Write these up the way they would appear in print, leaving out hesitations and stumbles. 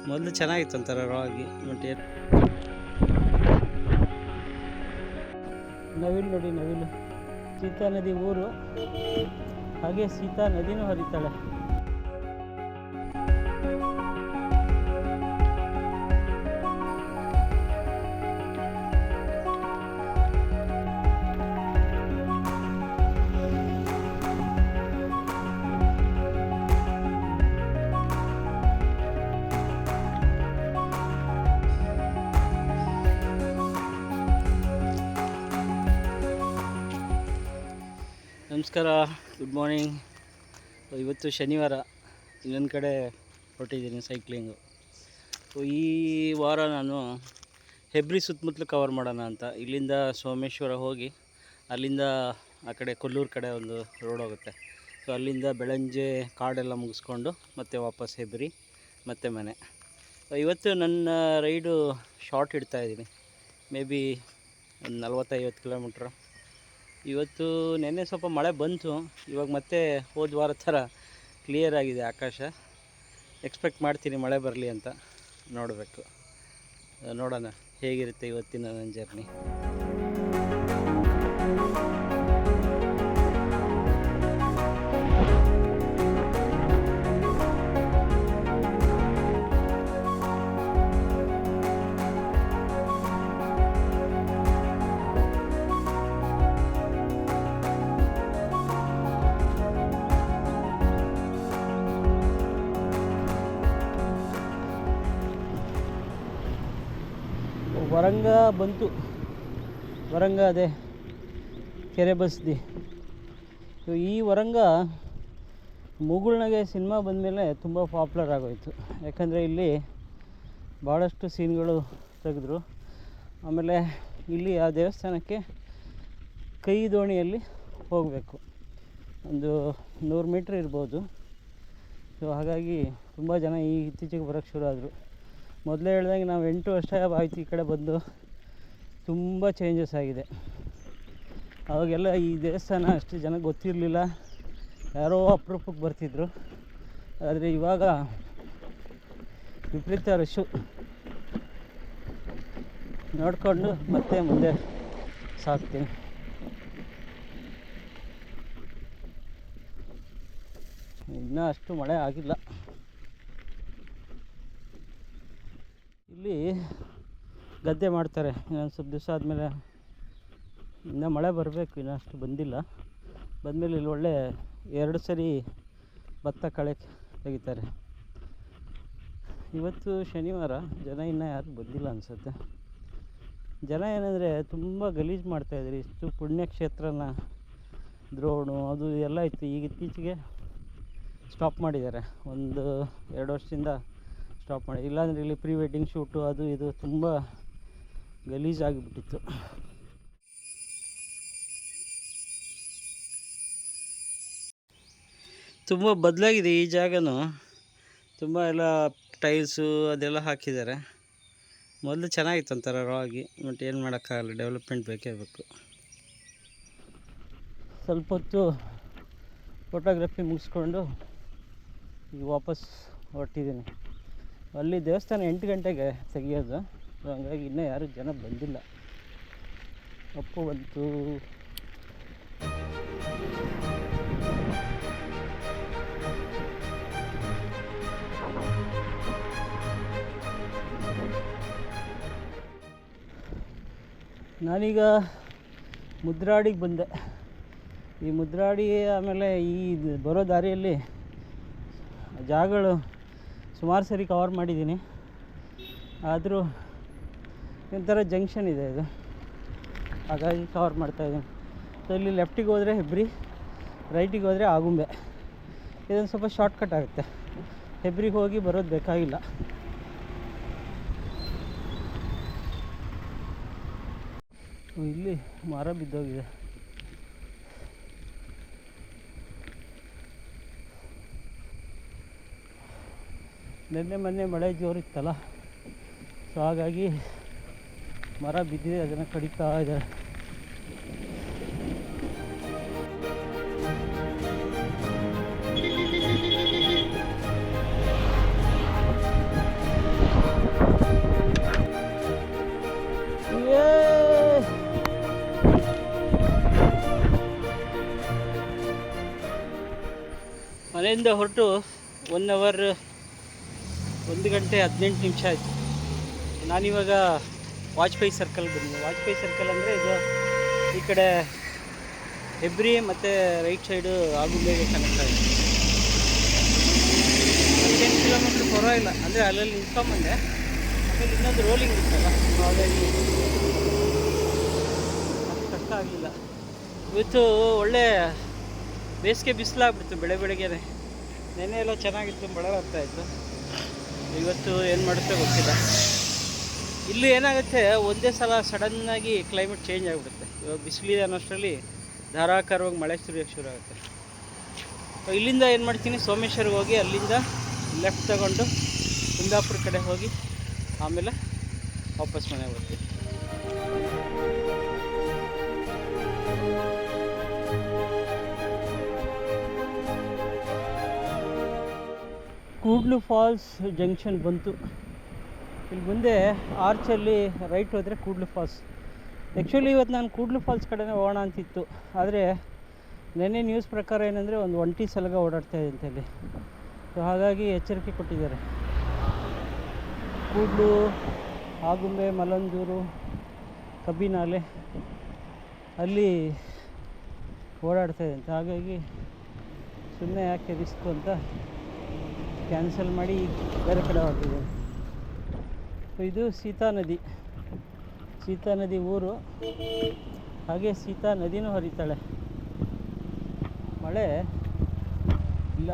ಮೊದಲು ಚೆನ್ನಾಗಿತ್ತು ಒಂಥರ ರಾಗಿ ಮತ್ತು ನವಿಲು ನೋಡಿ, ನವಿಲು ಸೀತಾ ನದಿ ಊರು, ಹಾಗೆ ಸೀತಾ ನದಿನೂ ಹರಿತಾಳೆ. ನಮಸ್ಕಾರ, ಗುಡ್ ಮಾರ್ನಿಂಗ್. ಇವತ್ತು ಶನಿವಾರ, ಇನ್ನೊಂದು ಕಡೆ ಹೊರಟಿದ್ದೀನಿ ಸೈಕ್ಲಿಂಗು. ಈ ವಾರ ನಾನು ಹೆಬ್ರಿ ಸುತ್ತಮುತ್ತಲು ಕವರ್ ಮಾಡೋಣ ಅಂತ. ಇಲ್ಲಿಂದ ಸೋಮೇಶ್ವರ ಹೋಗಿ ಅಲ್ಲಿಂದ ಆ ಕಡೆ ಕೊಲ್ಲೂರು ಕಡೆ ಒಂದು ರೋಡ್ ಹೋಗುತ್ತೆ. ಸೊ ಅಲ್ಲಿಂದ ಬೆಳಂಜೆ ಕಾಡೆಲ್ಲ ಮುಗಿಸ್ಕೊಂಡು ಮತ್ತೆ ವಾಪಸ್ ಹೆಬ್ರಿ ಮತ್ತೆ ಮನೆ. ಇವತ್ತು ನನ್ನ ರೈಡು ಶಾರ್ಟ್ ಇಡ್ತಾಯಿದ್ದೀನಿ, ಮೇ ಬಿ ಒಂದು 40-50 ಕಿಲೋಮೀಟ್ರ್. ಇವತ್ತು ನೆನ್ನೆ ಸ್ವಲ್ಪ ಮಳೆ ಬಂತು, ಇವಾಗ ಮತ್ತೆ ಹೋದ ವಾರ ಥರ ಕ್ಲಿಯರ್ ಆಗಿದೆ ಆಕಾಶ. ಎಕ್ಸ್ಪೆಕ್ಟ್ ಮಾಡ್ತೀನಿ ಮಳೆ ಬರಲಿ ಅಂತ, ನೋಡಬೇಕು. ನೋಡೋಣ ಹೇಗಿರುತ್ತೆ ಇವತ್ತಿನ ನನ್ನ ಜರ್ನಿ. ವರಂಗ ಬಂತು, ವರಂಗ ಅದೇ ಕೆರೆ ಬಸ್ದಿ. ಈ ವರಂಗ ಮುಗುಳ್ನಾಗೆ ಸಿನಿಮಾ ಬಂದಮೇಲೆ ತುಂಬ ಪಾಪ್ಯುಲರ್ ಆಗೋಯಿತು. ಯಾಕಂದರೆ ಇಲ್ಲಿ ಭಾಳಷ್ಟು ಸೀನ್ಗಳು ತೆಗೆದ್ರು. ಆಮೇಲೆ ಇಲ್ಲಿ ಆ ದೇವಸ್ಥಾನಕ್ಕೆ ಕೈ ದೋಣಿಯಲ್ಲಿ ಹೋಗಬೇಕು, ಒಂದು 100 ಮೀಟ್ರ್ ಇರ್ಬೋದು. ಸೊ ಹಾಗಾಗಿ ತುಂಬ ಜನ ಇತ್ತೀಚೆಗೆ ಬರೋಕ್ಕೆ ಶುರು ಆದರು. ಮೊದಲೇ ಹೇಳ್ದಂಗೆ ನಾವು 8 ವರ್ಷ ಆಯಿತು ಈ ಕಡೆ ಬಂದು, ತುಂಬ ಚೇಂಜಸ್ ಆಗಿದೆ. ಅವಾಗೆಲ್ಲ ಈ ದೇವಸ್ಥಾನ ಅಷ್ಟು ಜನ ಗೊತ್ತಿರಲಿಲ್ಲ, ಯಾರೋ ಅಪರೂಪಕ್ಕೆ ಬರ್ತಿದ್ರು. ಆದರೆ ಇವಾಗ ವಿಪರೀತ ರಶ್ಶು. ನೋಡಿಕೊಂಡು ಮತ್ತೆ ಮುಂದೆ ಸಾಗ್ತೀನಿ. ಇನ್ನೂ ಅಷ್ಟು ಮಳೆ ಆಗಿಲ್ಲ. ಇಲ್ಲಿ ಗದ್ದೆ ಮಾಡ್ತಾರೆ, ಇನ್ನೊಂದು ಸ್ವಲ್ಪ ದಿವಸ ಆದಮೇಲೆ ಇನ್ನೂ ಮಳೆ ಬರಬೇಕು, ಇನ್ನೂ ಅಷ್ಟು ಬಂದಿಲ್ಲ. ಬಂದಮೇಲೆ ಇಲ್ಲಿ ಒಳ್ಳೆ 2 ಸರಿ ಭತ್ತ ಕಳೆ ತೆಗಿತಾರೆ. ಇವತ್ತು ಶನಿವಾರ, ಜನ ಇನ್ನೂ ಯಾರು ಬಂದಿಲ್ಲ ಅನಿಸುತ್ತೆ. ಜನ ಏನಂದರೆ ತುಂಬ ಗಲೀಜು ಮಾಡ್ತಾಯಿದ್ರು. ಇಷ್ಟು ಪುಣ್ಯಕ್ಷೇತ್ರನ ದ್ರೋಣು ಅದು ಎಲ್ಲ ಇತ್ತು, ಈಗ ಇತ್ತೀಚೆಗೆ ಸ್ಟಾಪ್ ಮಾಡಿದ್ದಾರೆ. 1-2 ವರ್ಷದಿಂದ ಸ್ಟಾಪ್ ಮಾಡಿ. ಇಲ್ಲಾಂದರೆ ಇಲ್ಲಿ ಪ್ರೀ ವೆಡ್ಡಿಂಗ್ ಶೂಟು ಅದು ಇದು ತುಂಬ ಗಲೀಜಾಗಿಬಿಟ್ಟಿತ್ತು. ತುಂಬ ಬದಲಾಗಿದೆ ಈ ಜಾಗನೂ. ತುಂಬ ಎಲ್ಲ ಟೈಲ್ಸು ಅದೆಲ್ಲ ಹಾಕಿದ್ದಾರೆ. ಮೊದಲು ಚೆನ್ನಾಗಿತ್ತು ಒಂಥರ ರಾಗಿ, ಬಟ್ ಏನು ಮಾಡೋಕ್ಕಾಗಲ್ಲ, ಡೆವಲಪ್ಮೆಂಟ್ ಬೇಕೇ ಬೇಕು. ಸ್ವಲ್ಪ ಹೊತ್ತು ಫೋಟೋಗ್ರಫಿ ಮುಗಿಸ್ಕೊಂಡು ಈಗ ವಾಪಸ್ ಹೊರಟಿದ್ದೀನಿ. ಅಲ್ಲಿ ದೇವಸ್ಥಾನ 8 ಗಂಟೆಗೆ ತೆಗಿಯೋದು, ಹಂಗಾಗಿ ಇನ್ನೂ ಯಾರೂ ಜನ ಬಂದಿಲ್ಲ. ಅಪ್ಪು ಬಂತು. ನಾನೀಗ ಮುದ್ರಾಡಿಗೆ ಬಂದೆ. ಈ ಮುದ್ರಾಡಿ ಆಮೇಲೆ ಈ ಬರೋ ದಾರಿಯಲ್ಲಿ ಜಾಗಗಳು ಸುಮಾರು ಸರಿ ಕವರ್ ಮಾಡಿದ್ದೀನಿ. ಆದರೂ ಒಂಥರ ಜಂಕ್ಷನ್ ಇದೆ ಇದು, ಹಾಗಾಗಿ ಕವರ್ ಮಾಡ್ತಾಯಿದ್ದೀನಿ. ಸೊ ಇಲ್ಲಿ ಲೆಫ್ಟಿಗೆ ಹೋದರೆ ಹೆಬ್ರಿ, ರೈಟಿಗೆ ಹೋದರೆ ಆಗುಂಬೆ. ಇದೊಂದು ಸ್ವಲ್ಪ ಶಾರ್ಟ್ಕಟ್ ಆಗುತ್ತೆ, ಹೆಬ್ರಿಗೆ ಹೋಗಿ ಬರೋದು ಬೇಕಾಗಿಲ್ಲ. ಇಲ್ಲಿ ಮರ ಬಿದ್ದೋಗಿದೆ. ಮೊನ್ನೆ ಮಳೆ ಜೋರಿತ್ತಲ್ಲ, ಸೊ ಹಾಗಾಗಿ ಮರ ಬಿದ್ದಿದೆ, ಅದನ್ನು ಕಡಿತಾ ಇದ್ದಾರೆ. ಇಲ್ಲಿಂದ ಹೊರಟು 1 ಅವರ್ 1 ಗಂಟೆ 18 ನಿಮಿಷ ಆಯಿತು. ನಾನಿವಾಗ ವಾಜಪೇಯಿ ಸರ್ಕಲ್ ಬಂದಿದ್ದೆ. ವಾಜಪೇಯಿ ಸರ್ಕಲ್ ಅಂದರೆ ಇದು ಈ ಕಡೆ ಹೆಬ್ರಿ ಮತ್ತು ರೈಟ್ ಸೈಡು ಆಗುಂಬೆಗೆ ಕನೆಕ್ಟ್ ಆಗಿದೆ. 10 ಕಿಲೋಮೀಟ್ರ್ ಪರವಾಗಿಲ್ಲ, ಅಂದರೆ ಅಲ್ಲಲ್ಲಿ ನಿಂತ್ಕೊಂಬಂದೆ. ಆಮೇಲೆ ಇನ್ನೊಂದು ರೋಲಿಂಗ್ ಇತ್ತಲ್ಲ, ಹಾಗಾಗಿ ಅದು ಕಷ್ಟ ಆಗಲಿಲ್ಲ. ಇವತ್ತು ಒಳ್ಳೆ ಬೇಸಿಗೆ ಬಿಸಿಲಾಗ್ಬಿಡ್ತು ಬೆಳಗ್ಗೆ. ನೆನ್ನೆ ಎಲ್ಲ ಚೆನ್ನಾಗಿತ್ತು, ಮಳೆ ಬರ್ತಾಯಿತ್ತು. ಇವತ್ತು ಏನು ಮಾಡುತ್ತೆ ಗೊತ್ತಿಲ್ಲ. ಇಲ್ಲಿ ಏನಾಗುತ್ತೆ, ಒಂದೇ ಸಲ ಸಡನ್ನಾಗಿ ಕ್ಲೈಮೇಟ್ ಚೇಂಜ್ ಆಗಿಬಿಡುತ್ತೆ. ಇವಾಗ ಬಿಸಿಲಿದೆ ಅನ್ನೋಷ್ಟರಲ್ಲಿ ಧಾರಾಕಾರವಾಗಿ ಮಳೆ ಶುರು ಆಗುತ್ತೆ. ಇಲ್ಲಿಂದ ಏನು ಮಾಡ್ತೀನಿ, ಸೋಮೇಶ್ವರ್ಗೆ ಹೋಗಿ ಅಲ್ಲಿಂದ ಲೆಫ್ಟ್ ತಗೊಂಡು ಕುಂದಾಪುರ ಕಡೆ ಹೋಗಿ ಆಮೇಲೆ ವಾಪಸ್ ಮನೆಗೆ ಬರ್ತೀನಿ. ಕೂಡ್ಲು ಫಾಲ್ಸ್ ಜಂಕ್ಷನ್ ಬಂತು. ಇಲ್ಲಿ ಮುಂದೆ ಆರ್ಚಲ್ಲಿ ರೈಟ್ ಹೋದರೆ ಕೂಡ್ಲು ಫಾಲ್ಸ್. ಆ್ಯಕ್ಚುಲಿ ಇವತ್ತು ನಾನು ಕೂಡ್ಲು ಫಾಲ್ಸ್ ಕಡೆನೇ ಹೋಗೋಣ ಅಂತಿತ್ತು, ಆದರೆ ನೆನ್ನೆ ನ್ಯೂಸ್ ಪ್ರಕಾರ ಏನಂದರೆ ಒಂದು ಒಂಟಿ ಸಲಗ ಓಡಾಡ್ತಾಯಿದೆ ಅಂತೇಳಿ. ಸೊ ಹಾಗಾಗಿ ಎಚ್ಚರಿಕೆ ಕೊಟ್ಟಿದ್ದಾರೆ. ಕೂಡ್ಲು, ಆಗುಂಬೆ, ಮಲ್ಲಂದೂರು, ಕಬ್ಬಿನಾಲೆ ಅಲ್ಲಿ ಓಡಾಡ್ತಾಯಿದೆ ಅಂತ. ಹಾಗಾಗಿ ಸುಮ್ಮನೆ ಯಾಕೆ ರಿಸ್ಕು ಅಂತ ಕ್ಯಾನ್ಸಲ್ ಮಾಡಿ ಬೇರೆ ಕಡೆ ಹೊರಟಿದ್ದೇನೆ. ಇದು ಸೀತಾ ನದಿ ಊರು. ಹಾಗೆ ಸೀತಾ ನದಿನೂ ಹರಿತಾಳೆ. ಮಳೆ ಇಲ್ಲ.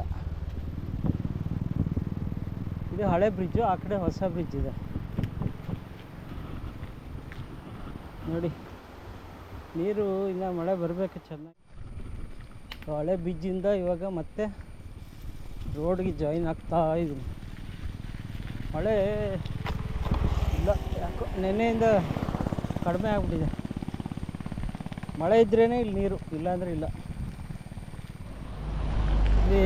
ಇದು ಹಳೆ ಬ್ರಿಡ್ಜು, ಆ ಕಡೆ ಹೊಸ ಬ್ರಿಡ್ಜ್ ಇದೆ ನೋಡಿ. ನೀರು ಇನ್ನು ಮಳೆ ಬರಬೇಕು ಚೆನ್ನಾಗಿ. ಹಳೆ ಬ್ರಿಡ್ಜಿಂದ ಇವಾಗ ಮತ್ತೆ ರೋಡ್ಗೆ ಜಾಯಿನ್ ಆಗ್ತಾ ಇದ್ದೀನಿ. ಮಳೆ ಇಲ್ಲ ಯಾಕೋ, ನೆನ್ನೆಯಿಂದ ಕಡಿಮೆ ಆಗಿಬಿಟ್ಟಿದೆ. ಮಳೆ ಇದ್ರೇ ಇಲ್ಲಿ ನೀರು, ಇಲ್ಲಾಂದರೆ ಇಲ್ಲ. ಇಲ್ಲಿ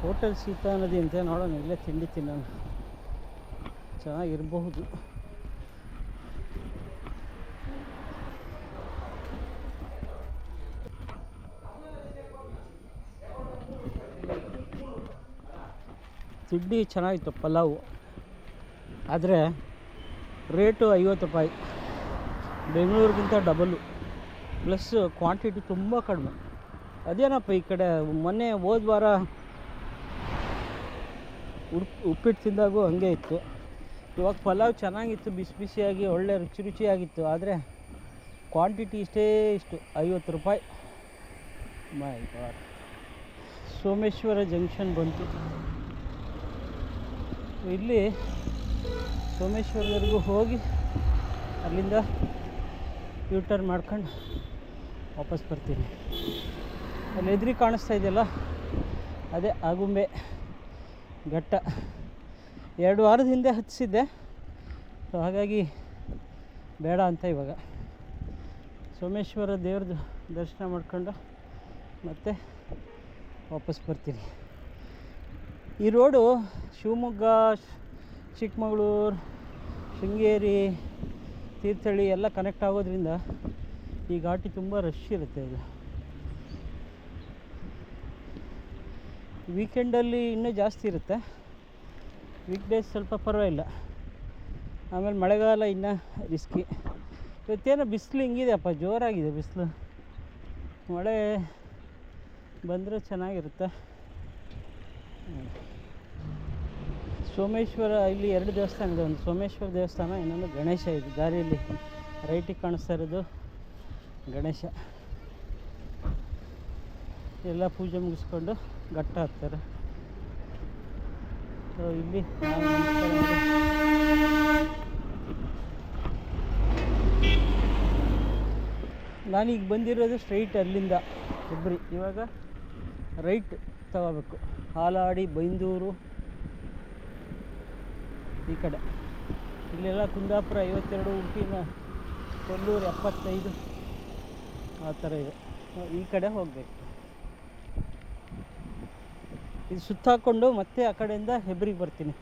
ಹೋಟೆಲ್ ಸೀತಾ ನದಿ ಅಂತ, ನೋಡೋಣ ಇಲ್ಲೇ ತಿಂಡಿ ತಿನ್ನೋಣ, ಚೆನ್ನಾಗಿರಬಹುದು. ತಿಂಡಿ ಚೆನ್ನಾಗಿತ್ತು, ಪಲಾವು. ಆದರೆ ರೇಟು 50 ರೂಪಾಯಿ, ಬೆಂಗಳೂರಿಗಿಂತ ಡಬಲ್ಲು. ಪ್ಲಸ್ ಕ್ವಾಂಟಿಟಿ ತುಂಬ ಕಡಿಮೆ. ಅದೇನಪ್ಪ ಈ ಕಡೆ ಮೊನ್ನೆ ಹೋದ ವಾರ ಉಪ್ಪಿಟ್ಟು ತಿಂದಾಗೂ ಹಂಗೆ ಇತ್ತು. ಇವಾಗ ಪಲಾವ್ ಚೆನ್ನಾಗಿತ್ತು, ಬಿಸಿ ಬಿಸಿಯಾಗಿ ಒಳ್ಳೆ ರುಚಿಯಾಗಿತ್ತು. ಆದರೆ ಕ್ವಾಂಟಿಟಿ ಇಷ್ಟು 50 ರೂಪಾಯಿ. ಮೈ ಗಾಡ್. ಸೋಮೇಶ್ವರ ಜಂಕ್ಷನ್ ಬಂತು. ಇಲ್ಲಿ ಸೋಮೇಶ್ವರವರೆಗೂ ಹೋಗಿ ಅಲ್ಲಿಂದ ಯೂಟರ್ನ್ ಮಾಡ್ಕೊಂಡು ವಾಪಸ್ ಬರ್ತೀನಿ. ಅಲ್ಲಿ ಎದುರಿಗೆ ಕಾಣಿಸ್ತಾ ಇದೆಯಲ್ಲ, ಅದೇ ಆಗುಂಬೆ ಘಟ್ಟ. 2 ವಾರದ ಹಿಂದೆ ಹತ್ತಿಸಿದ್ದೆ, ಸೊ ಹಾಗಾಗಿ ಬೇಡ ಅಂತ ಇವಾಗ ಸೋಮೇಶ್ವರ ದೇವ್ರದ್ದು ದರ್ಶನ ಮಾಡ್ಕೊಂಡು ಮತ್ತೆ ವಾಪಸ್ ಬರ್ತೀನಿ. ಈ ರೋಡು ಶಿವಮೊಗ್ಗ, ಚಿಕ್ಕಮಗಳೂರು, ಶೃಂಗೇರಿ, ತೀರ್ಥಹಳ್ಳಿ ಎಲ್ಲ ಕನೆಕ್ಟ್ ಆಗೋದ್ರಿಂದ ಈ ಘಾಟಿ ತುಂಬ ರಶ್ ಇರುತ್ತೆ. ಇದು ವೀಕೆಂಡಲ್ಲಿ ಇನ್ನೂ ಜಾಸ್ತಿ ಇರುತ್ತೆ, ವೀಕ್ ಡೇಸ್ ಸ್ವಲ್ಪ ಪರವಾಗಿಲ್ಲ. ಆಮೇಲೆ ಮಳೆಗಾಲ ಇನ್ನೂ ರಿಸ್ಕಿ. ಇವತ್ತೇನೋ ಬಿಸಿಲು ಹಿಂಗಿದೆಯಪ್ಪ, ಜೋರಾಗಿದೆ ಬಿಸಿಲು. ಮಳೆ ಬಂದರೆ ಚೆನ್ನಾಗಿರುತ್ತೆ. ಸೋಮೇಶ್ವರ, ಇಲ್ಲಿ 2 ದೇವಸ್ಥಾನ ಇದೆ. ಒಂದು ಸೋಮೇಶ್ವರ ದೇವಸ್ಥಾನ, ಇನ್ನೊಂದು ಗಣೇಶ ಇದೆ. ದಾರಿಯಲ್ಲಿ ರೈಟಿಗೆ ಕಾಣಿಸ್ತಾ ಇರೋದು ಗಣೇಶ. ಎಲ್ಲ ಪೂಜೆ ಮುಗಿಸ್ಕೊಂಡು ಘಟ್ಟ ಹತ್ತಾರೆ. ಸೊ ಇಲ್ಲಿ ನಾನೀಗ ಬಂದಿರೋದು ಸ್ಟ್ರೈಟ್ ಅಲ್ಲಿಂದ ಹೆಬ್ರಿ. ಇವಾಗ ರೈಟ್ ತಗೋಬೇಕು, ಹಾಲಾಡಿ, ಬೈಂದೂರು ಈ ಕಡೆ. ಇಲ್ಲೆಲ್ಲ ಕುಂದಾಪುರ 52, ಉಡುಪಿನ ಕೊಲ್ಲೂರು 75, ಆ ಥರ ಇದೆ. ಈ ಕಡೆ ಹೋಗಬೇಕು. ಇದು ಸುತ್ತಾಕೊಂಡು ಮತ್ತೆ ಆ ಕಡೆಯಿಂದ ಹೆಬ್ರಿಗೆ ಬರ್ತೀನಿ.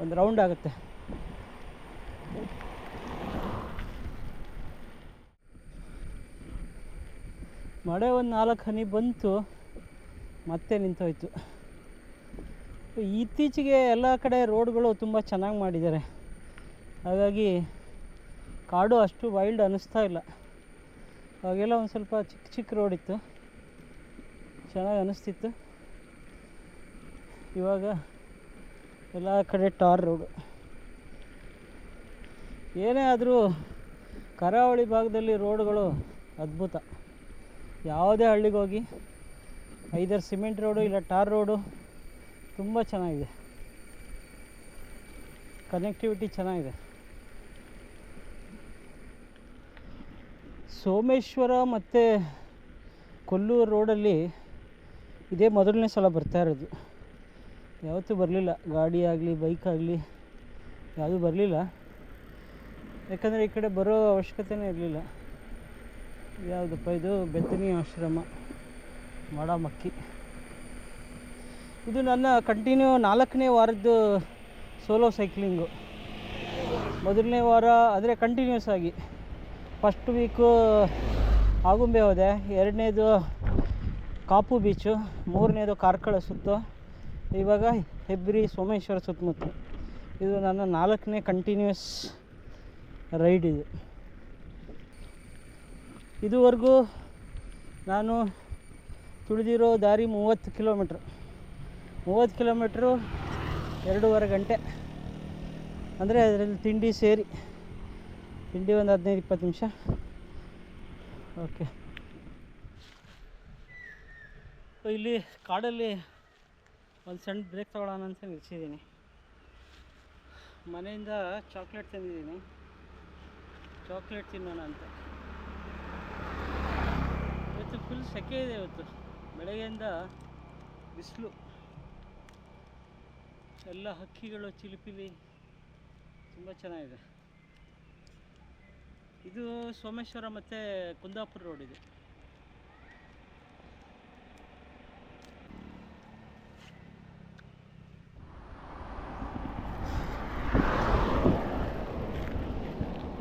ಒಂದು ರೌಂಡ್ ಆಗುತ್ತೆ. ಮಳೆ ಒಂದು 4 ಹನಿ ಬಂತು, ಮತ್ತೆ ನಿಂತೋಯ್ತು. ಇತ್ತೀಚೆಗೆ ಎಲ್ಲ ಕಡೆ ರೋಡ್ಗಳು ತುಂಬ ಚೆನ್ನಾಗಿ ಮಾಡಿದ್ದಾರೆ, ಹಾಗಾಗಿ ಕಾಡು ಅಷ್ಟು ವೈಲ್ಡ್ ಅನ್ನಿಸ್ತಾ ಇಲ್ಲ. ಅವಾಗೆಲ್ಲ ಒಂದು ಸ್ವಲ್ಪ ಚಿಕ್ಕ ಚಿಕ್ಕ ರೋಡ್ ಇತ್ತು, ಚೆನ್ನಾಗಿ ಅನ್ನಿಸ್ತಿತ್ತು. ಇವಾಗ ಎಲ್ಲ ಕಡೆ ಟಾರ್ ರೋಡು. ಏನೇ ಆದರೂ ಕರಾವಳಿ ಭಾಗದಲ್ಲಿ ರೋಡ್ಗಳು ಅದ್ಭುತ. ಯಾವುದೇ ಹಳ್ಳಿಗೆ ಹೋಗಿ ಐದರ್ ಸಿಮೆಂಟ್ ರೋಡು ಇಲ್ಲ ಟಾರ್ ರೋಡು ತುಂಬ ಚೆನ್ನಾಗಿದೆ, ಕನೆಕ್ಟಿವಿಟಿ ಚೆನ್ನಾಗಿದೆ. ಸೋಮೇಶ್ವರ ಮತ್ತು ಕೊಲ್ಲೂರು ರೋಡಲ್ಲಿ ಇದೇ ಮೊದಲನೇ ಸಲ ಬರ್ತಾ ಇರೋದು. ಯಾವತ್ತೂ ಬರಲಿಲ್ಲ, ಗಾಡಿ ಆಗಲಿ ಬೈಕ್ ಆಗಲಿ ಯಾವುದೂ ಬರಲಿಲ್ಲ. ಯಾಕಂದರೆ ಈ ಕಡೆ ಬರೋ ಅವಶ್ಯಕತೆಯೇ ಇರಲಿಲ್ಲ. ಯಾವುದಪ್ಪ ಇದು, ಬೆತ್ತನಿ ಆಶ್ರಮ, ಮಾಡಮಕ್ಕಿ. ಇದು ನನ್ನ ಕಂಟಿನ್ಯೂ 4ನೇ ವಾರದ್ದು ಸೋಲೋ ಸೈಕ್ಲಿಂಗು. ಮೊದಲನೇ ವಾರ ಅಂದರೆ ಕಂಟಿನ್ಯೂಸ್ ಆಗಿ ಫಸ್ಟ್ ವೀಕು ಆಗುಂಬೆ ಹೋದೆ, 2ನೇದು ಕಾಪು ಬೀಚು, 3ನೇದು ಕಾರ್ಕಳ ಸುತ್ತು, ಇವಾಗ ಹೆಬ್ರಿ ಸೋಮೇಶ್ವರ ಸುತ್ತಮುತ್ತ. ಇದು ನನ್ನ 4ನೇ ಕಂಟಿನ್ಯೂಸ್ ರೈಡ್. ಇದುವರೆಗೂ ನಾನು ತುಳಿದಿರೋ ದಾರಿ 30 ಕಿಲೋಮೀಟ್ರ್. 30 ಕಿಲೋಮೀಟ್ರು 2.5 ಗಂಟೆ. ಅಂದರೆ ಅದರಲ್ಲಿ ತಿಂಡಿ ಸೇರಿ, ತಿಂಡಿ ಒಂದು 15-20 ನಿಮಿಷ. ಓಕೆ, ಇಲ್ಲಿ ಕಾಡಲ್ಲಿ ಒಂದು ಸಣ್ಣ ಬ್ರೇಕ್ ತೊಗೊಳ್ಳೋಣ ಅಂತ ನಿಲ್ಸಿದ್ದೀನಿ. ಮನೆಯಿಂದ ಚಾಕ್ಲೇಟ್ ತಂದಿದ್ದೀನಿ, ಚಾಕ್ಲೇಟ್ ತಿನ್ನೋಣ ಅಂತ. ಇವತ್ತು ಫುಲ್ ಸೆಕೆ ಇದೆ. ಇವತ್ತು ಬೆಳಗ್ಗೆಯಿಂದ ಬಿಸಿಲು, ಎಲ್ಲ ಹಕ್ಕಿಗಳು ಚಿಲಿಪಿಲಿ ತುಂಬ ಚೆನ್ನಾಗಿದೆ. ಇದು ಸೋಮೇಶ್ವರ ಮತ್ತು ಕುಂದಾಪುರ ರೋಡ್ ಇದೆ.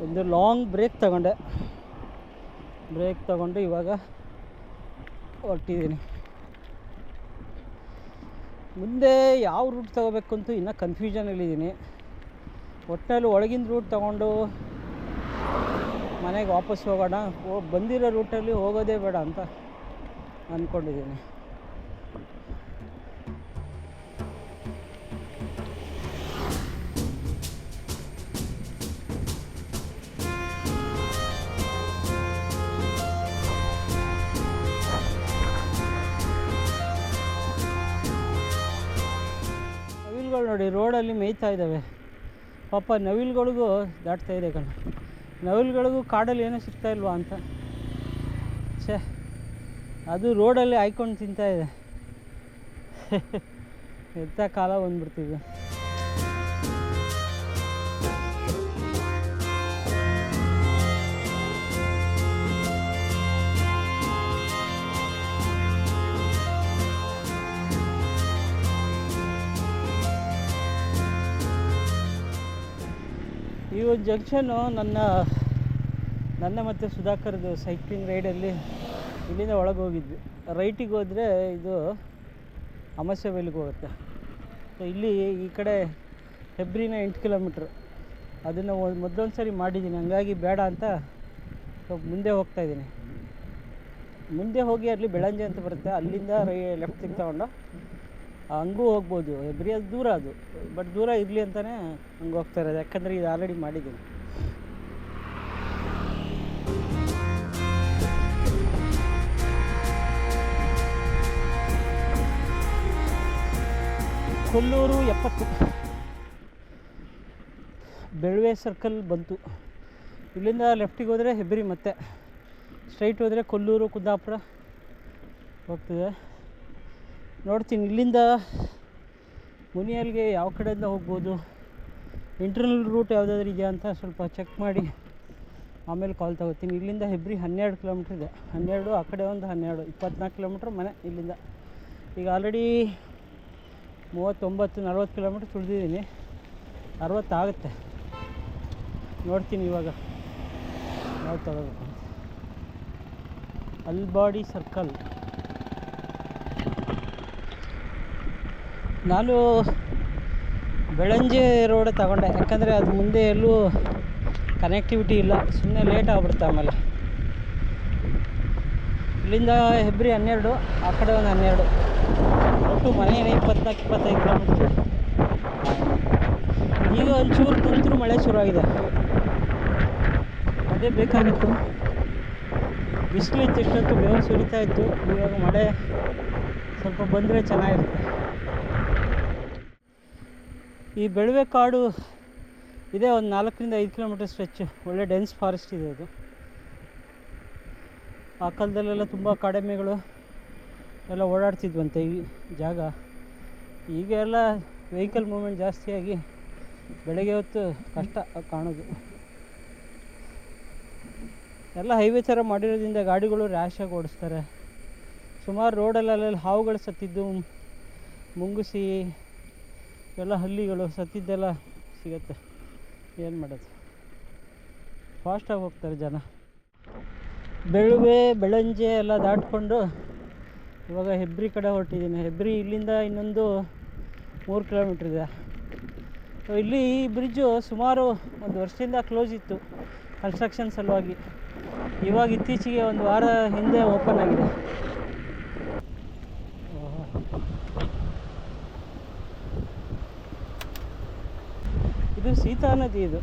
ಒಂದು ಲಾಂಗ್ ಬ್ರೇಕ್ ತಗೊಂಡು ಇವಾಗ ಹೊರಟಿದ್ದೀನಿ. ಮುಂದೆ ಯಾವ ರೂಟ್ ತೊಗೋಬೇಕು ಅಂತೂ ಇನ್ನೂ ಕನ್ಫ್ಯೂಷನಲ್ಲಿದ್ದೀನಿ. ಒಟ್ಟಿನಲ್ಲಿ ಒಳಗಿನ ರೂಟ್ ತೊಗೊಂಡು ಮನೆಗೆ ವಾಪಸ್ ಹೋಗೋಣ, ಬಂದಿರೋ ರೂಟಲ್ಲಿ ಹೋಗೋದೇ ಬೇಡ ಅಂತ ಅಂದ್ಕೊಂಡಿದ್ದೀನಿ. ನವಿಲುಗಳು ನೋಡಿ ರೋಡಲ್ಲಿ ಮೇಯ್ತಾ ಇದ್ದಾವೆ. ಪಾಪ ನವಿಲುಗಳಿಗೂ ದಾಟ್ತಾ ಇದೆ ಕಣ. ನವಿಲುಗಳಿಗೂ ಕಾಡಲ್ಲಿ ಏನೂ ಸಿಗ್ತಾ ಇಲ್ವಾ ಅಂತ. ಅದು ರೋಡಲ್ಲಿ ಹಾಯ್ಕೊಂಡು ತಿಂತಾ ಇದೆ. ಎಂಥ ಕಾಲ ಬಂದ್ಬಿಡ್ತಿದೆ. ಈ ಒಂದು ಜಂಕ್ಷನ್ನು ನನ್ನ ಮತ್ತು ಸುಧಾಕರ್ದು ಸೈಕ್ಲಿಂಗ್ ರೈಡಲ್ಲಿ ಇಲ್ಲಿಂದ ಒಳಗೆ ಹೋಗಿದ್ವಿ. ರೈಟಿಗೆ ಹೋದರೆ ಇದು ಅಮಸ್ಯಬೈಲಿಗೆ ಹೋಗುತ್ತೆ. ಸೊ ಇಲ್ಲಿ ಈ ಕಡೆ ಹೆಬ್ರಿನ 8 ಕಿಲೋಮೀಟ್ರ್, ಅದನ್ನು ಮೊದಲೊಂದು ಸರಿ ಮಾಡಿದ್ದೀನಿ, ಹಂಗಾಗಿ ಬೇಡ ಅಂತ ಸ್ವಲ್ಪ ಮುಂದೆ ಹೋಗ್ತಾಯಿದ್ದೀನಿ. ಮುಂದೆ ಹೋಗಿ ಅಲ್ಲಿ ಬೆಳಂಜೆ ಅಂತ ಬರುತ್ತೆ, ಅಲ್ಲಿಂದ ಲೆಫ್ಟಿಗೆ ತಗೊಂಡು ಹಂಗೂ ಹೋಗ್ಬೋದು. ಹೆಬ್ರಿ ಅದು ದೂರ, ಅದು ಬಟ್ ದೂರ ಇರಲಿ ಅಂತಲೇ ಹಂಗೆ ಹೋಗ್ತಾ ಇರೋದು, ಯಾಕಂದರೆ ಇದು ಆಲ್ರೆಡಿ ಮಾಡಿದ್ದೀನಿ. ಕೊಲ್ಲೂರು 70, ಬೆಳ್ವೆ ಸರ್ಕಲ್ ಬಂತು. ಇಲ್ಲಿಂದ ಲೆಫ್ಟಿಗೆ ಹೋದರೆ ಹೆಬ್ರಿ, ಮತ್ತೆ ಸ್ಟ್ರೈಟ್ ಹೋದರೆ ಕೊಲ್ಲೂರು ಕುಂದಾಪುರ ಹೋಗ್ತದೆ. ನೋಡ್ತೀನಿ ಇಲ್ಲಿಂದ ಮುನಿಯಲ್ಗೆ ಯಾವ ಕಡೆಯಿಂದ ಹೋಗ್ಬೋದು, ಇಂಟರ್ನಲ್ ರೂಟ್ ಯಾವುದಾದ್ರೂ ಇದೆಯಾ ಅಂತ ಸ್ವಲ್ಪ ಚೆಕ್ ಮಾಡಿ ಆಮೇಲೆ ಕಾಲ್ ತಗೋತೀನಿ. ಇಲ್ಲಿಂದ ಹೆಬ್ರಿ 12 ಕಿಲೋಮೀಟ್ರ್ ಇದೆ. 12, ಆ ಕಡೆ ಒಂದು 12, 24 ಕಿಲೋಮೀಟ್ರ್ ಮನೆ ಇಲ್ಲಿಂದ. ಈಗ ಆಲ್ರೆಡಿ 39-40 ಕಿಲೋಮೀಟ್ರ್ ತುಳಿದಿದ್ದೀನಿ, 60 ಆಗುತ್ತೆ. ನೋಡ್ತೀನಿ ಇವಾಗ ಯಾವ್ದು ತಗೋಬೇಕು. ಅಲ್ಬಾಡಿ ಸರ್ಕಲ್ ನಾನು ಬೆಳಂಜೆ ರೋಡ್ ತಗೊಂಡೆ, ಯಾಕಂದರೆ ಅದು ಮುಂದೆ ಎಲ್ಲೂ ಕನೆಕ್ಟಿವಿಟಿ ಇಲ್ಲ, ಸುಮ್ಮನೆ ಲೇಟ್ ಆಗ್ಬಿಡುತ್ತೆ. ಆಮೇಲೆ ಇಲ್ಲಿಂದ ಹೆಬ್ರಿ 12, ಆ ಕಡೆ ಒಂದು 12, ಒಟ್ಟು ಮನೆಯೇ 24-25 ಕಿಲೋಮೀಟ್ರ್. ಈಗ ಒಂಚೂರು ತುಂತುರು ಮಳೆ ಶುರುವಾಗಿದೆ, ಅದೇ ಬೇಕಾಗಿತ್ತು. ಬಿಸಿಲಿತ್ತು, ಇಷ್ಟೊತ್ತು ಬೆವರು ಸುರಿತಾ ಇತ್ತು. ಇವಾಗ ಮಳೆ ಸ್ವಲ್ಪ ಬಂದರೆ ಚೆನ್ನಾಗಿರುತ್ತೆ. ಈ ಬೆಳುವೆ ಕಾಡು ಇದೆ, ಒಂದು 4-5 ಕಿಲೋಮೀಟರ್ ಸ್ಟ್ರೆಚ್ಚು. ಒಳ್ಳೆ ಡೆನ್ಸ್ ಫಾರೆಸ್ಟ್ ಇದೆ ಅದು. ಆ ಕಾಲದಲ್ಲೆಲ್ಲ ತುಂಬ ಕಾಡೆಮ್ಮೆಗಳು ಎಲ್ಲ ಓಡಾಡ್ತಿದ್ವಂತೆ ಈ ಜಾಗ. ಈಗ ಎಲ್ಲ ವೆಹಿಕಲ್ ಮೂವ್ಮೆಂಟ್ ಜಾಸ್ತಿಯಾಗಿ ಬೆಳಗ್ಗೆ ಹೊತ್ತು ಕಷ್ಟ ಕಾಣೋದು. ಎಲ್ಲ ಹೈವೇ ಥರ ಮಾಡಿರೋದ್ರಿಂದ ಗಾಡಿಗಳು ರ್ಯಾಶಾಗಿ ಓಡಿಸ್ತಾರೆ. ಸುಮಾರು ರೋಡಲ್ಲೆಲ್ಲ ಹಾವುಗಳು ಸತ್ತಿದ್ದು, ಮುಂಗುಸಿ ಎಲ್ಲ ಹಲ್ಲಿಗಳು ಸತ್ತಿದ್ದೆಲ್ಲ ಸಿಗುತ್ತೆ. ಏನು ಮಾಡೋದು, ಫಾಸ್ಟಾಗಿ ಹೋಗ್ತಾರೆ ಜನ. ಬೆಳುವೆ ಬೆಳಂಜೆ ಎಲ್ಲ ದಾಟ್ಕೊಂಡು ಇವಾಗ ಹೆಬ್ರಿ ಕಡೆ ಹೊರಟಿದ್ದೀನಿ. ಹೆಬ್ರಿ ಇಲ್ಲಿಂದ ಇನ್ನೊಂದು 3 ಕಿಲೋಮೀಟ್ರ್ ಇದೆ. ಇಲ್ಲಿ ಈ ಬ್ರಿಡ್ಜು ಸುಮಾರು 1 ವರ್ಷದಿಂದ ಕ್ಲೋಸ್ ಇತ್ತು ಕನ್ಸ್ಟ್ರಕ್ಷನ್ ಸಲುವಾಗಿ. ಇವಾಗ ಇತ್ತೀಚೆಗೆ 1 ವಾರ ಹಿಂದೆ ಓಪನ್ ಆಗಿದೆ. ಇದು ಸೀತಾ ನದಿ, ಇದು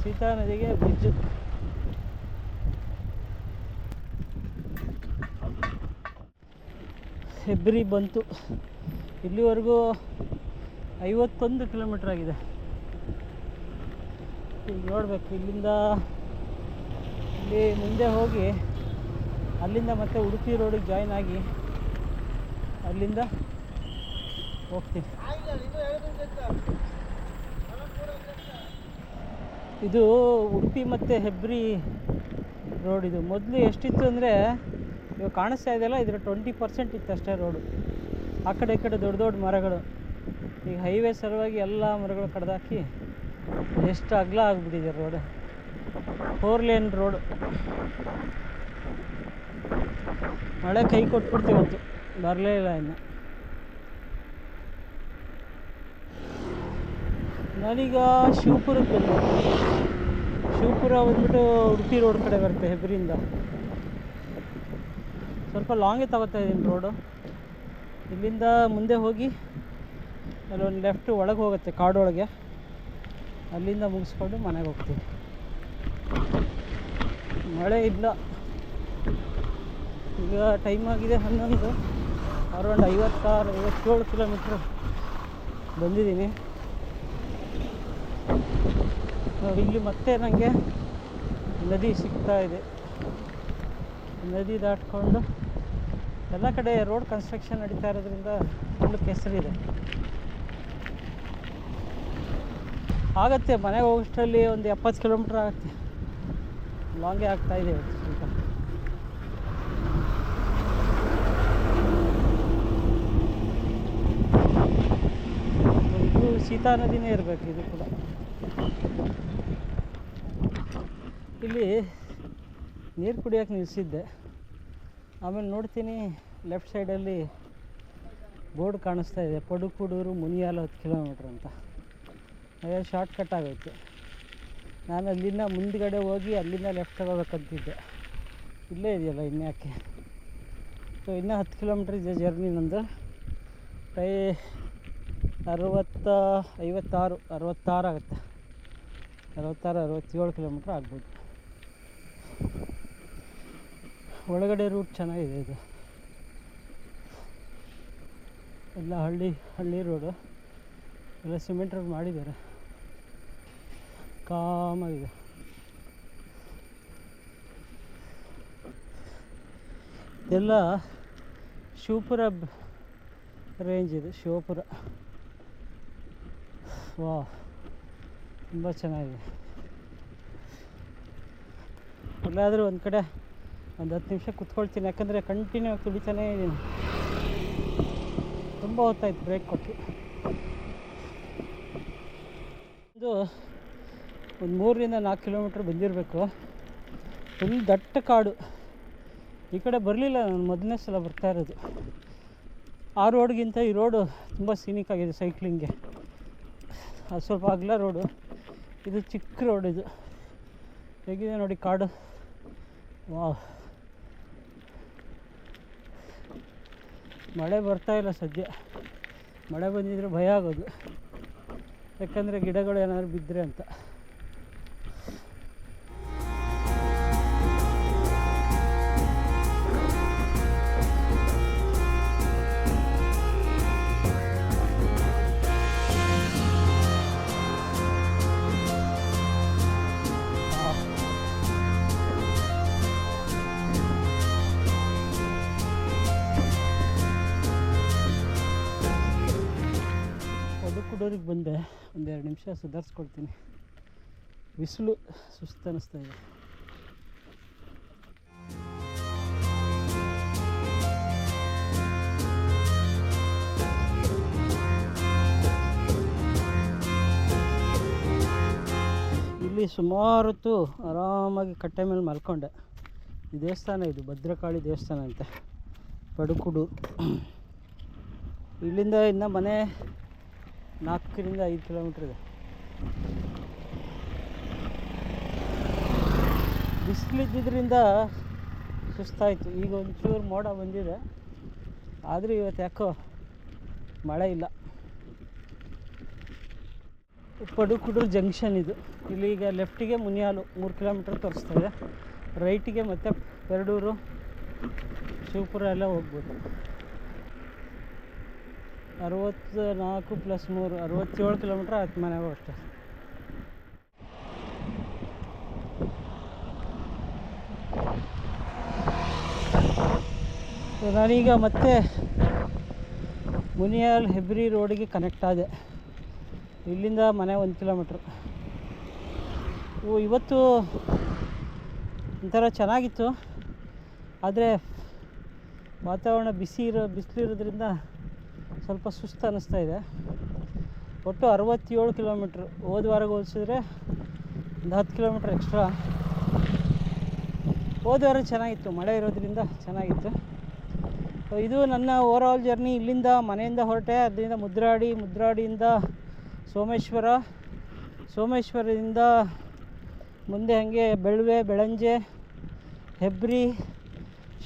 ಸೀತಾ ನದಿಗೆ ಬ್ರಿಡ್ಜು. ಹೆಬ್ರಿ ಬಂತು. ಇಲ್ಲಿವರೆಗೂ 51 ಕಿಲೋಮೀಟ್ರ್ ಆಗಿದೆ. ಈಗ ನೋಡಬೇಕು, ಇಲ್ಲಿಂದ ಇಲ್ಲಿ ಮುಂದೆ ಹೋಗಿ ಅಲ್ಲಿಂದ ಮತ್ತೆ ಉಡುಪಿ ರೋಡಿಗೆ ಜಾಯ್ನ್ ಆಗಿ ಅಲ್ಲಿಂದ ಹೋಗ್ತೀನಿ. ಇದು ಉಡುಪಿ ಮತ್ತು ಹೆಬ್ರಿ ರೋಡ್. ಇದು ಮೊದಲು ಎಷ್ಟಿತ್ತು ಅಂದರೆ, ಇವಾಗ ಕಾಣಿಸ್ತಾ ಇದೆಯಲ್ಲ, ಇದರ 20% ಇತ್ತು ಅಷ್ಟೇ ರೋಡು. ಆ ಕಡೆ ಈ ಕಡೆ ದೊಡ್ಡ ದೊಡ್ಡ ಮರಗಳು. ಈಗ ಹೈವೇ ಸಲುವಾಗಿ ಎಲ್ಲ ಮರಗಳು ಕಡ್ದಾಕಿ ಎಷ್ಟು ಅಗಲ ಆಗಿಬಿಟ್ಟಿದೆ ರೋಡು. 4 lane road. ಮಳೆ ಕೈ ಕೊಟ್ಬಿಡ್ತೀವತ್ತು, ಬರಲೇ ಇಲ್ಲ ಇನ್ನು. ನಾನೀಗ ಶಿವಪುರಕ್ಕೆ ಬಂದೆ. ಶಿವಪುರ ಬಂದ್ಬಿಟ್ಟು ಉಡುಪಿ ರೋಡ್ ಕಡೆ ಬರುತ್ತೆ ಹೆಬ್ರಿಯಿಂದ. ಸ್ವಲ್ಪ ಲಾಂಗೇ ತಗೋತಾ ಇದ್ದೀನಿ ರೋಡು. ಇಲ್ಲಿಂದ ಮುಂದೆ ಹೋಗಿ ಅಲ್ಲೊಂದು ಲೆಫ್ಟ್ ಒಳಗೆ ಹೋಗುತ್ತೆ ಕಾಡೊಳಗೆ, ಅಲ್ಲಿಂದ ಮುಗಿಸ್ಕೊಂಡು ಮನೆಗೆ ಹೋಗ್ತೀವಿ. ಮಳೆ ಇಲ್ಲ. ಈಗ ಟೈಮ್ ಆಗಿದೆ 11, ಅರೌಂಡ್ 56-57 ಕಿಲೋಮೀಟ್ರ್ ಬಂದಿದ್ದೀನಿ. ಇಲ್ಲಿ ಮತ್ತೆ ನನಗೆ ನದಿ ಸಿಗ್ತಾ ಇದೆ. ನದಿ ದಾಟ್ಕೊಂಡು ಎಲ್ಲ ಕಡೆ ರೋಡ್ ಕನ್ಸ್ಟ್ರಕ್ಷನ್ ನಡೀತಾ ಇರೋದ್ರಿಂದ ಫುಲ್ ಕೆಸರಿದೆ. ಆಗುತ್ತೆ, ಮನೆಗೆ ಹೋಗೋಷ್ಟರಲ್ಲಿ ಒಂದು 70 ಕಿಲೋಮೀಟ್ರ್ ಆಗುತ್ತೆ. ಲಾಂಗೇ ಆಗ್ತಾಯಿದೆ ಸ್ವಲ್ಪ. ಇದು ಸೀತಾ ನದಿನೇ ಇರಬೇಕು, ಇದು ಕೂಡ. ಇಲ್ಲಿ ನೀರು ಕುಡಿಯೋಕೆ ನಿಲ್ಲಿಸಿದ್ದೆ. ಆಮೇಲೆ ನೋಡ್ತೀನಿ ಲೆಫ್ಟ್ ಸೈಡಲ್ಲಿ ಬೋರ್ಡ್ ಕಾಣಿಸ್ತಾ ಇದೆ, ಪಡುಕೂಡೂರು ಮುನಿಯಾಲ 10 ಕಿಲೋಮೀಟ್ರ್ ಅಂತ. ಅದೇ ಶಾರ್ಟ್ ಕಟ್ ಆಗೋಯ್ತು. ನಾನು ಅಲ್ಲಿಂದ ಮುಂದ್ಗಡೆ ಹೋಗಿ ಅಲ್ಲಿಂದ ಲೆಫ್ಟ್ ತಗೋಬೇಕಂತಿದ್ದೆ. ಇಲ್ಲೇ ಇದೆಯಲ್ಲ ಇನ್ಯಾಕೆ. ಸೊ ಇನ್ನೂ 10 ಕಿಲೋಮೀಟ್ರ್ ಇದೆ ಜರ್ನಿ ನಂದು. 66 ಆಗುತ್ತೆ. 66-67 ಕಿಲೋಮೀಟ್ರ್ ಆಗ್ಬೋದು. ಒಳಗಡೆ ರೂಟ್ ಚೆನ್ನಾಗಿದೆ. ಇದು ಎಲ್ಲ ಹಳ್ಳಿ ರೋಡು, ಎಲ್ಲ ಸಿಮೆಂಟ್ ರೋಡ್ ಮಾಡಿದ್ದಾರೆ. ಕಾಮಾಗಿದೆ. ಇದೆಲ್ಲ ಶಿವಪುರ ರೇಂಜ್. ಇದು ಶಿವಪುರ. ವಾ, ತುಂಬ ಚೆನ್ನಾಗಿದೆ. ಎಲ್ಲಾದರೂ ಒಂದು ಕಡೆ ಒಂದು 10 ನಿಮಿಷ ಕುತ್ಕೊಳ್ತೀನಿ, ಯಾಕಂದರೆ ಕಂಟಿನ್ಯೂ ಆಗಿ ತುಳಿತಾನೇ ಇದ್ದೀನಿ. ತುಂಬ ಹೊತ್ತಾಯ್ತು ಬ್ರೇಕ್ ಕೊಟ್ಟು. ಇದು ಒಂದು 3-4 ಕಿಲೋಮೀಟ್ರ್ ಬಂದಿರಬೇಕು. ಫುಲ್ ದಟ್ಟ ಕಾಡು. ಈ ಕಡೆ ಬರಲಿಲ್ಲ ನಾನು, ಮೊದಲನೇ ಸಲ ಬರ್ತಾ ಇರೋದು. ಆ ರೋಡ್ಗಿಂತ ಈ ರೋಡು ತುಂಬ ಸೀನಿಕ್ ಆಗಿದೆ ಸೈಕ್ಲಿಂಗ್ಗೆ. ಅದು ಸ್ವಲ್ಪ ಅಗಲ ರೋಡು, ಇದು ಚಿಕ್ಕ ರೋಡ್. ಇದು ಹೇಗಿದೆ ನೋಡಿ ಕಾಡು. ವಾಹ್, ಮಳೆ ಬರ್ತಾಯಿಲ್ಲ ಸದ್ಯ. ಮಳೆ ಬಂದಿದ್ರೆ ಭಯ ಆಗೋದು, ಯಾಕಂದರೆ ಗಿಡಗಳು ಏನಾದ್ರು ಬಿದ್ದರೆ ಅಂತ. ಕುಡೂರಿಗೆ ಬಂದೆ, ಒಂದೆರಡು ನಿಮಿಷ ಸುಧಾರಿಸ್ಕೊಳ್ತೀನಿ. ಬಿಸಿಲು ಸುಸ್ತು ಅನ್ನಿಸ್ತಾ ಇದೆ. ಇಲ್ಲಿ ಸುಮಾರು ಹೊತ್ತು ಆರಾಮಾಗಿ ಕಟ್ಟೆ ಮೇಲೆ ಮಲ್ಕೊಂಡೆ. ಈ ದೇವಸ್ಥಾನ, ಇದು ಭದ್ರಕಾಳಿ ದೇವಸ್ಥಾನ ಅಂತೆ, ಪಡುಕುಡು. ಇಲ್ಲಿಂದ ಇನ್ನು ಮನೆ 4ರಿಂದ 5 ಕಿಲೋಮೀಟ್ರ್ ಇದೆ. ಬಿಸಿಲಿದ್ದರಿಂದ ಸುಸ್ತಾಯಿತು. ಈಗ ಒಂಚೂರು ಮೋಡ ಬಂದಿದೆ, ಆದರೂ ಇವತ್ತು ಯಾಕೋ ಮಳೆ ಇಲ್ಲ. ಪಡುಕುಡು ಜಂಕ್ಷನ್ ಇದು. ಇಲ್ಲಿಗ ಲೆಫ್ಟಿಗೆ ಮುನಿಯಾಲು 3 ಕಿಲೋಮೀಟ್ರ್ ತೋರಿಸ್ತಾ ಇದೆ, ರೈಟಿಗೆ ಮತ್ತು ಪೆರಡೂರು, ಶಿವಪುರ ಎಲ್ಲ ಹೋಗ್ಬೋದು. 64 + 3 67 ಕಿಲೋಮೀಟ್ರ್ ಆಯ್ತು ಮನೆಗೂ ಅಷ್ಟೇ. ನಾನೀಗ ಮತ್ತೆ ಮುನಿಯಾಲ್ ಹೆಬ್ರಿ ರೋಡಿಗೆ ಕನೆಕ್ಟ್ ಆದೆ. ಇಲ್ಲಿಂದ ಮನೆ 1 ಕಿಲೋಮೀಟ್ರ್. ಇವತ್ತು ಒಂಥರ ಚೆನ್ನಾಗಿತ್ತು, ಆದರೆ ವಾತಾವರಣ ಬಿಸಿಲಿರೋದ್ರಿಂದ ಸ್ವಲ್ಪ ಸುಸ್ತು ಅನ್ನಿಸ್ತಾ ಇದೆ. ಒಟ್ಟು 67 ಕಿಲೋಮೀಟ್ರ್. ಹೋದ ವಾರಕ್ಕೆ ಹೋಲಿಸಿದ್ರೆ ಒಂದು 10 ಕಿಲೋಮೀಟ್ರ್ ಎಕ್ಸ್ಟ್ರಾ. ಹೋದ ವಾರ ಚೆನ್ನಾಗಿತ್ತು, ಮಳೆ ಇರೋದ್ರಿಂದ ಚೆನ್ನಾಗಿತ್ತು. ಇದು ನನ್ನ ಓವರಾಲ್ ಜರ್ನಿ. ಇಲ್ಲಿಂದ ಮನೆಯಿಂದ ಹೊರಟೆ, ಅದರಿಂದ ಮುದ್ರಾಡಿಯಿಂದ ಸೋಮೇಶ್ವರದಿಂದ ಮುಂದೆ ಹಾಗೆ ಬೆಳ್ವೆ, ಬೆಳಂಜೆ, ಹೆಬ್ರಿ,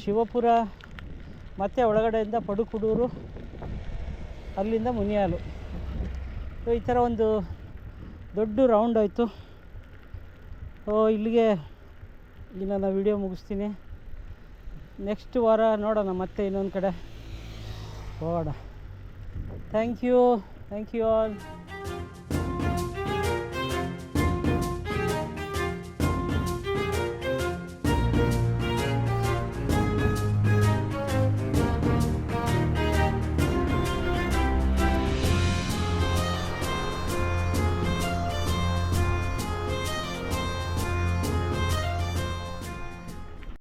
ಶಿವಪುರ, ಮತ್ತು ಒಳಗಡೆಯಿಂದ ಪಡುಕುಡೂರು, ಅಲ್ಲಿಂದ ಮುನಿಯಾಲು. ಈ ಥರ ಒಂದು ದೊಡ್ಡ ರೌಂಡ್ ಆಯಿತು. ಇಲ್ಲಿಗೆ ನಾನು ವಿಡಿಯೋ ಮುಗಿಸ್ತೀನಿ. ನೆಕ್ಸ್ಟ್ ವಾರ ನೋಡೋಣ, ಮತ್ತೆ ಇನ್ನೊಂದು ಕಡೆ ಹೋಗೋಣ. Thank you all.